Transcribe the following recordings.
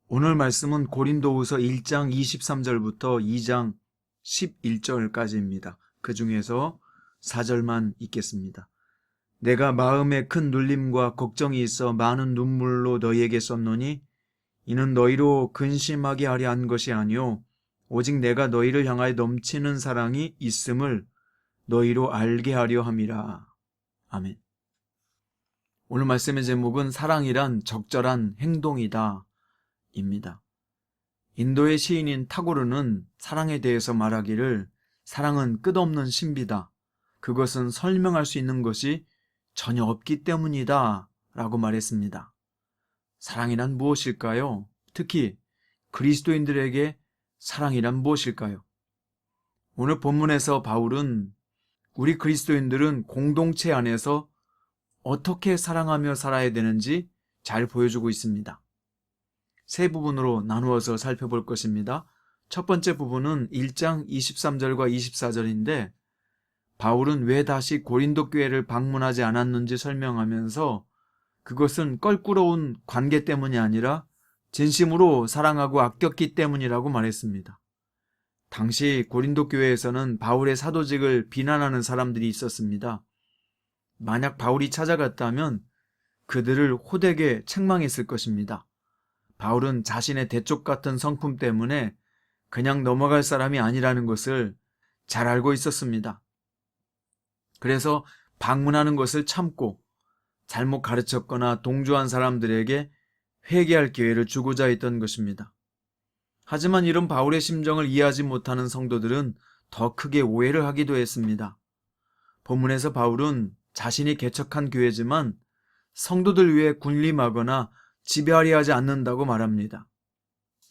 오늘 말씀은 고린도후서 1장 23절부터 2장 11절까지입니다. 그 중에서 4절만 읽겠습니다. 내가 마음에 큰 눌림과 걱정이 있어 많은 눈물로 너희에게 썼노니 이는 너희로 근심하게 하려 한 것이 아니요 오직 내가 너희를 향하여 넘치는 사랑이 있음을 너희로 알게 하려 함이라. 아멘. 오늘 말씀의 제목은 사랑이란 적절한 행동이다 입니다. 인도의 시인인 타고르는 사랑에 대해서 말하기를 사랑은 끝없는 신비다. 그것은 설명할 수 있는 것이 전혀 없기 때문이다 라고 말했습니다. 사랑이란 무엇일까요? 특히 그리스도인들에게 사랑이란 무엇일까요? 오늘 본문에서 바울은 우리 그리스도인들은 공동체 안에서 어떻게 사랑하며 살아야 되는지 잘 보여주고 있습니다. 세 부분으로 나누어서 살펴볼 것입니다. 첫 번째 부분은 1장 23절과 24절인데 바울은 왜 다시 고린도 교회를 방문하지 않았는지 설명하면서 그것은 껄끄러운 관계 때문이 아니라 진심으로 사랑하고 아꼈기 때문이라고 말했습니다. 당시 고린도 교회에서는 바울의 사도직을 비난하는 사람들이 있었습니다. 만약 바울이 찾아갔다면 그들을 호되게 책망했을 것입니다. 바울은 자신의 대쪽 같은 성품 때문에 그냥 넘어갈 사람이 아니라는 것을 잘 알고 있었습니다. 그래서 방문하는 것을 참고 잘못 가르쳤거나 동조한 사람들에게 회개할 기회를 주고자 했던 것입니다. 하지만 이런 바울의 심정을 이해하지 못하는 성도들은 더 크게 오해를 하기도 했습니다. 본문에서 바울은 자신이 개척한 교회지만 성도들 위해 군림하거나 지배하려 하지 않는다고 말합니다.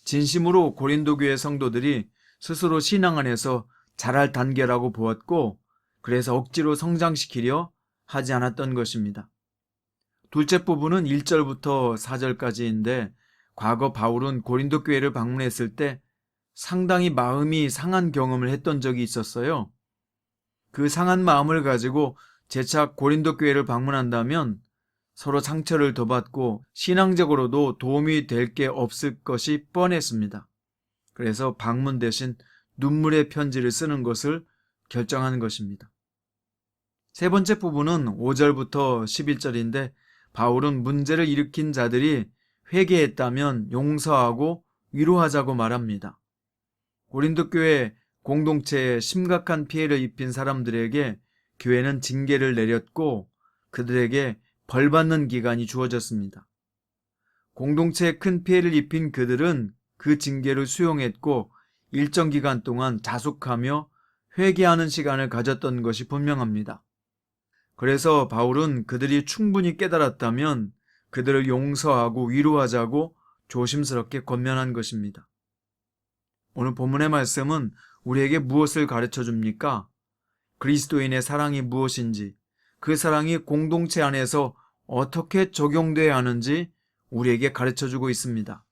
진심으로 고린도 교회 성도들이 스스로 신앙 안에서 자랄 단계라고 보았고 그래서 억지로 성장시키려 하지 않았던 것입니다. 둘째 부분은 1절부터 4절까지인데 과거 바울은 고린도 교회를 방문했을 때 상당히 마음이 상한 경험을 했던 적이 있었어요. 그 상한 마음을 가지고 재차 고린도 교회를 방문한다면 서로 상처를 더 받고 신앙적으로도 도움이 될 게 없을 것이 뻔했습니다. 그래서 방문 대신 눈물의 편지를 쓰는 것을 결정한 것입니다. 세 번째 부분은 5절부터 11절인데 바울은 문제를 일으킨 자들이 회개했다면 용서하고 위로하자고 말합니다. 고린도 교회 공동체에 심각한 피해를 입힌 사람들에게 교회는 징계를 내렸고 그들에게 벌받는 기간이 주어졌습니다. 공동체에 큰 피해를 입힌 그들은 그 징계를 수용했고 일정 기간 동안 자숙하며 회개하는 시간을 가졌던 것이 분명합니다. 그래서 바울은 그들이 충분히 깨달았다면 그들을 용서하고 위로하자고 조심스럽게 권면한 것입니다. 오늘 본문의 말씀은 우리에게 무엇을 가르쳐 줍니까? 그리스도인의 사랑이 무엇인지, 그 사랑이 공동체 안에서 어떻게 적용돼야 하는지 우리에게 가르쳐주고 있습니다.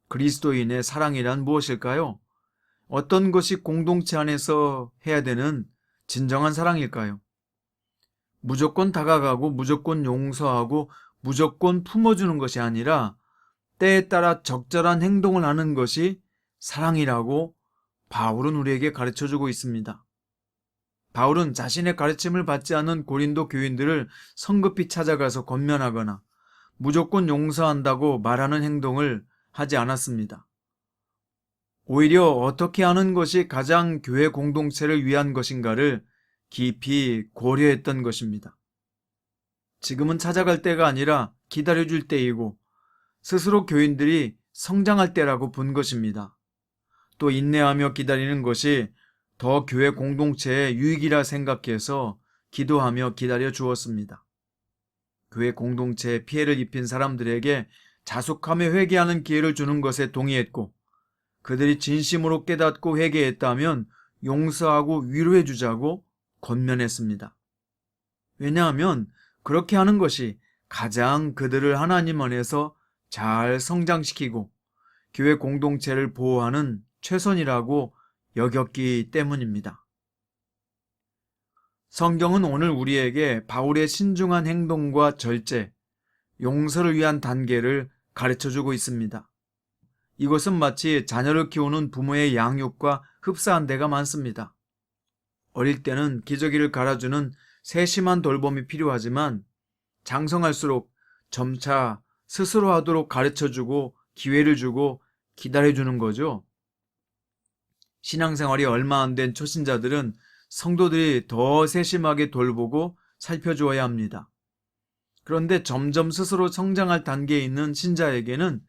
그리스도인의 사랑이란 무엇일까요? 어떤 것이 공동체 안에서 해야 되는 진정한 사랑일까요? 무조건 다가가고 무조건 용서하고 무조건 품어주는 것이 아니라 때에 따라 적절한 행동을 하는 것이 사랑이라고 바울은 우리에게 가르쳐주고 있습니다. 바울은 자신의 가르침을 받지 않은 고린도 교인들을 성급히 찾아가서 권면하거나 무조건 용서한다고 말하는 행동을 하지 않았습니다. 오히려 어떻게 하는 것이 가장 교회 공동체를 위한 것인가를 깊이 고려했던 것입니다. 지금은 찾아갈 때가 아니라 기다려줄 때이고 스스로 교인들이 성장할 때라고 본 것입니다. 또 인내하며 기다리는 것이 더 교회 공동체의 유익이라 생각해서 기도하며 기다려 주었습니다. 교회 공동체에 피해를 입힌 사람들에게 자숙하며 회개하는 기회를 주는 것에 동의했고 그들이 진심으로 깨닫고 회개했다면 용서하고 위로해 주자고 권면했습니다. 왜냐하면 그렇게 하는 것이 가장 그들을 하나님 안에서 잘 성장시키고 교회 공동체를 보호하는 최선이라고 여겼기 때문입니다. 성경은 오늘 우리에게 바울의 신중한 행동과 절제, 용서를 위한 단계를 가르쳐주고 있습니다. 이것은 마치 자녀를 키우는 부모의 양육과 흡사한 데가 많습니다. 어릴 때는 기저귀를 갈아주는 세심한 돌봄이 필요하지만 장성할수록 점차 스스로 하도록 가르쳐주고 기회를 주고 기다려주는 거죠. 신앙생활이 얼마 안 된 초신자들은 성도들이 더 세심하게 돌보고 살펴주어야 합니다. 그런데 점점 스스로 성장할 단계에 있는 신자에게는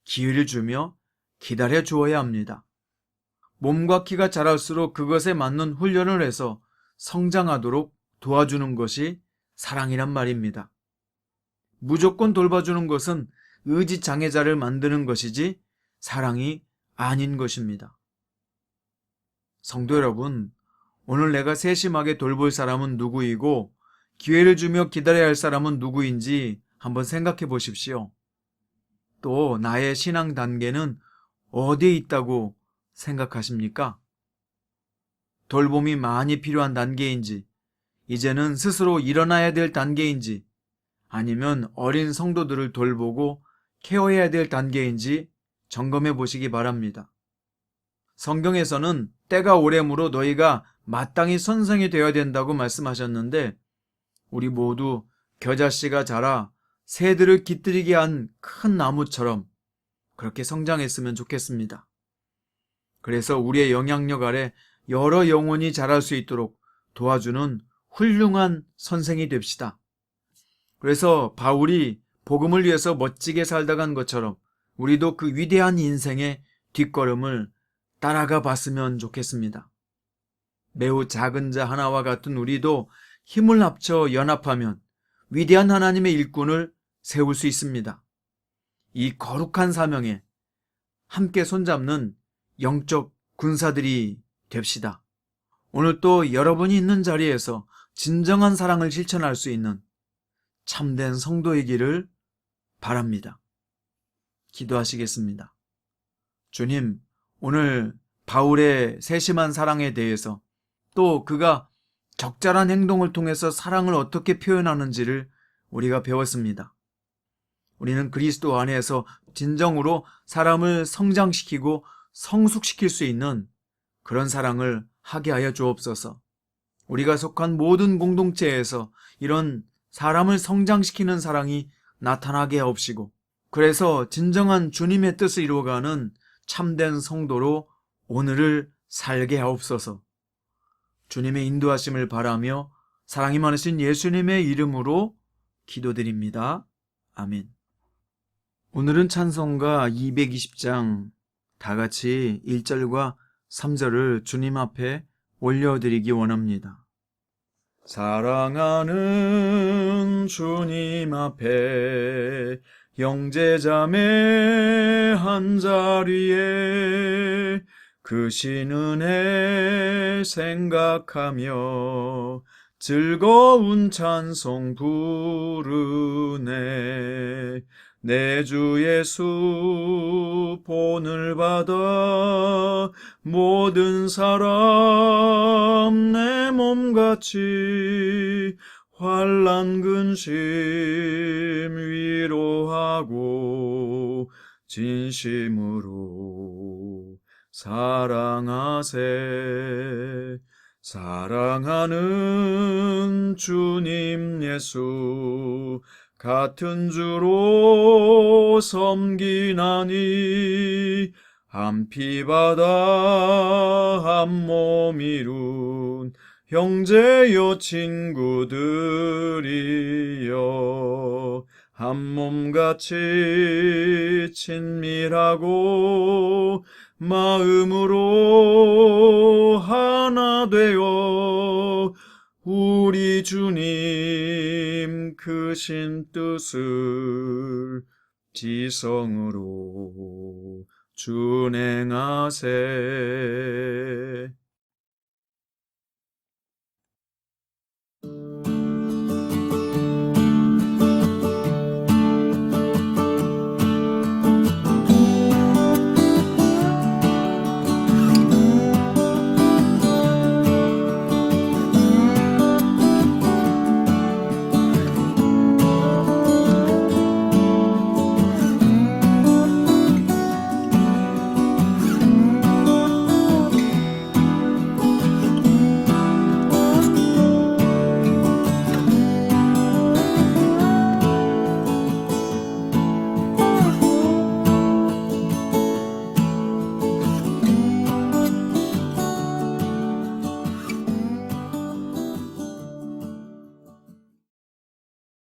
기회를 주며 기다려 주어야 합니다. 몸과 키가 자랄수록 그것에 맞는 훈련을 해서 성장하도록 도와주는 것이 사랑이란 말입니다. 무조건 돌봐주는 것은 의지장애자를 만드는 것이지 사랑이 아닌 것입니다. 성도 여러분, 오늘 내가 세심하게 돌볼 사람은 누구이고 기회를 주며 기다려야 할 사람은 누구인지 한번 생각해 보십시오. 또 나의 신앙 단계는 어디에 있다고 생각하십니까? 돌봄이 많이 필요한 단계인지, 이제는 스스로 일어나야 될 단계인지, 아니면 어린 성도들을 돌보고 케어해야 될 단계인지 점검해 보시기 바랍니다. 성경에서는 때가 오래므로 너희가 마땅히 선생이 되어야 된다고 말씀하셨는데, 우리 모두 겨자씨가 자라 새들을 깃들이게 한 큰 나무처럼 그렇게 성장했으면 좋겠습니다. 그래서 우리의 영향력 아래 여러 영혼이 자랄 수 있도록 도와주는 훌륭한 선생이 됩시다. 그래서 바울이 복음을 위해서 멋지게 살다 간 것처럼 우리도 그 위대한 인생의 뒷걸음을 따라가 봤으면 좋겠습니다. 매우 작은 자 하나와 같은 우리도 힘을 합쳐 연합하면 위대한 하나님의 일꾼을 세울 수 있습니다. 이 거룩한 사명에 함께 손잡는 영적 군사들이 됩시다. 오늘 또 여러분이 있는 자리에서 진정한 사랑을 실천할 수 있는 참된 성도이기를 바랍니다. 기도하시겠습니다. 주님, 오늘 바울의 세심한 사랑에 대해서 또 그가 적절한 행동을 통해서 사랑을 어떻게 표현하는지를 우리가 배웠습니다. 우리는 그리스도 안에서 진정으로 사람을 성장시키고 성숙시킬 수 있는 그런 사랑을 하게 하여 주옵소서. 우리가 속한 모든 공동체에서 이런 사람을 성장시키는 사랑이 나타나게 하옵시고, 그래서 진정한 주님의 뜻을 이루어가는 참된 성도로 오늘을 살게 하옵소서. 주님의 인도하심을 바라며 사랑이 많으신 예수님의 이름으로 기도드립니다. 아멘. 오늘은 찬송가 220장 다 같이 1절과 3절을 주님 앞에 올려드리기 원합니다. 사랑하는 주님 앞에 형제자매 한자리에 크신 은혜 생각하며 즐거운 찬송 부르네. 내 주 예수 본을 받아 모든 사람 내 몸같이 환난 근심 위로하고 진심으로 사랑하세. 사랑하는 주님 예수 같은 주로 섬기나니 한 피바다 한 몸 이룬 형제여 친구들이여 한 몸같이 친밀하고 마음으로 하나 되어 우리 주님 크신 뜻을 지성으로 준행하세.